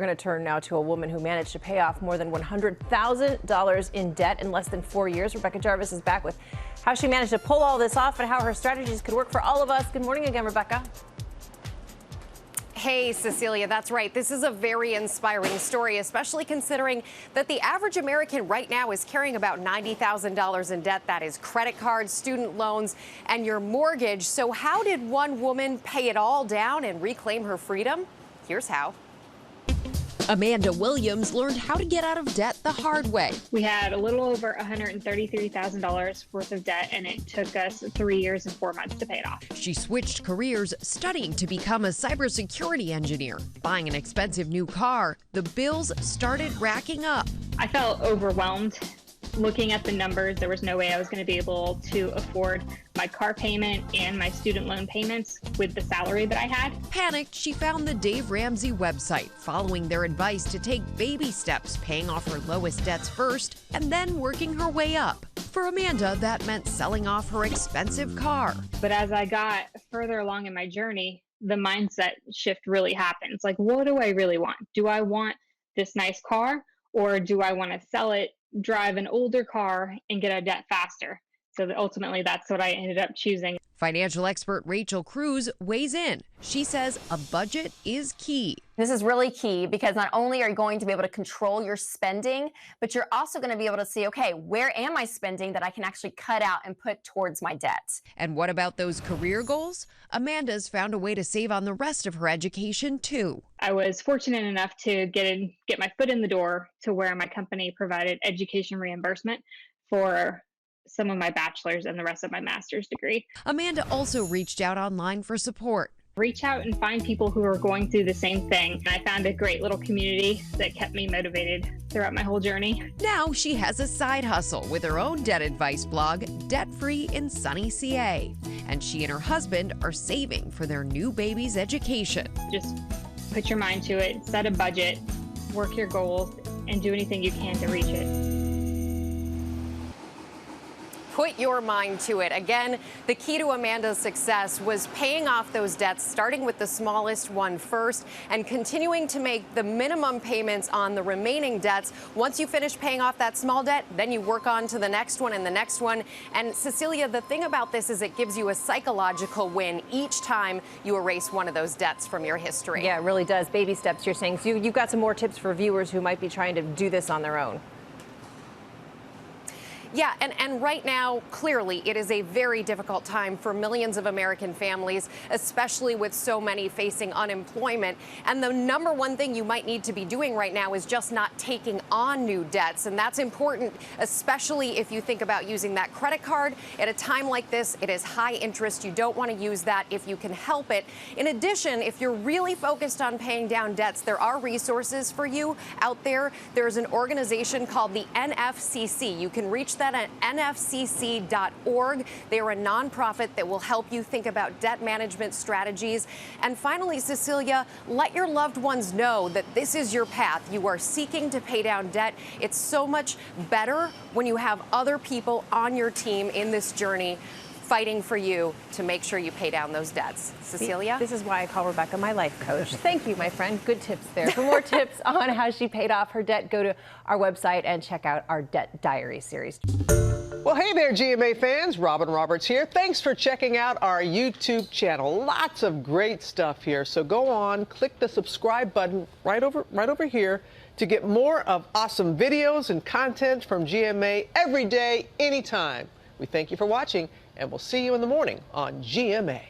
going to turn now to a woman who managed to pay off more than $100,000 in debt in less than 4 years. Rebecca Jarvis is back with how she managed to pull all this off and how her strategies could work for all of us. Good morning again, Rebecca. Hey, Cecilia, that's right. This is a very inspiring story, especially considering that the average American right now is carrying about $90,000 in debt. That is credit cards, student loans, and your mortgage. So how did one woman pay it all down and reclaim her freedom? Here's how. Amanda Williams learned how to get out of debt the hard way. We had a little over $133,000 worth of debt, and it took us 3 years and 4 months to pay it off. She switched careers, studying to become a cybersecurity engineer, buying an expensive new car. The bills started racking up. I felt overwhelmed. Looking at the numbers, there was no way I was going to be able to afford my car payment and my student loan payments with the salary that I had. Panicked, she found the Dave Ramsey website, following their advice to take baby steps, paying off her lowest debts first and then working her way up. For Amanda, that meant selling off her expensive car. But as I got further along in my journey, the mindset shift really happens. Like, what do I really want? Do I want this nice car, or do I want to sell it, drive an older car, and get out of debt faster? So that ultimately, that's what I ended up choosing. Financial expert Rachel Cruz weighs in. She says a budget is key. This is really key because not only are you going to be able to control your spending, but you're also going to be able to see, okay, where am I spending that I can actually cut out and put towards my debt? And what about those career goals? Amanda's found a way to save on the rest of her education, too. I was fortunate enough to get my foot in the door to where my company provided education reimbursement for some of my bachelor's and the rest of my master's degree. Amanda also reached out online for support. Reach out and find people who are going through the same thing. And I found a great little community that kept me motivated throughout my whole journey. Now she has a side hustle with her own debt advice blog, Debt Free in Sunny, CA. And she and her husband are saving for their new baby's education. Just put your mind to it, set a budget, work your goals, and do anything you can to reach it. Put your mind to it. Again, the key to Amanda's success was paying off those debts, starting with the smallest one first and continuing to make the minimum payments on the remaining debts. Once you finish paying off that small debt, then you work on to the next one and the next one. And Cecilia, the thing about this is it gives you a psychological win each time you erase one of those debts from your history. Yeah, it really does. Baby steps, you're saying. So you've got some more tips for viewers who might be trying to do this on their own. Yeah, and right now, clearly, it is a very difficult time for millions of American families, especially with so many facing unemployment. And the number one thing you might need to be doing right now is just not taking on new debts. And that's important, especially if you think about using that credit card. At a time like this, it is high interest. You don't want to use that if you can help it. In addition, if you're really focused on paying down debts, there are resources for you out there. There's an organization called the NFCC. You can reach that at nfcc.org. They are a nonprofit that will help you think about debt management strategies. And finally, Cecilia, let your loved ones know that this is your path. You are seeking to pay down debt. It's so much better when you have other people on your team in this journey fighting for you to make sure you pay down those debts. Cecilia? This is why I call Rebecca my life coach. Thank you, my friend. Good tips there. For more tips on how she paid off her debt, go to our website and check out our Debt Diary series. Well, hey there, GMA fans. Robin Roberts here. Thanks for checking out our YouTube channel. Lots of great stuff here. So go on, click the subscribe button right over here to get more of awesome videos and content from GMA every day, anytime. We thank you for watching, and we'll see you in the morning on GMA.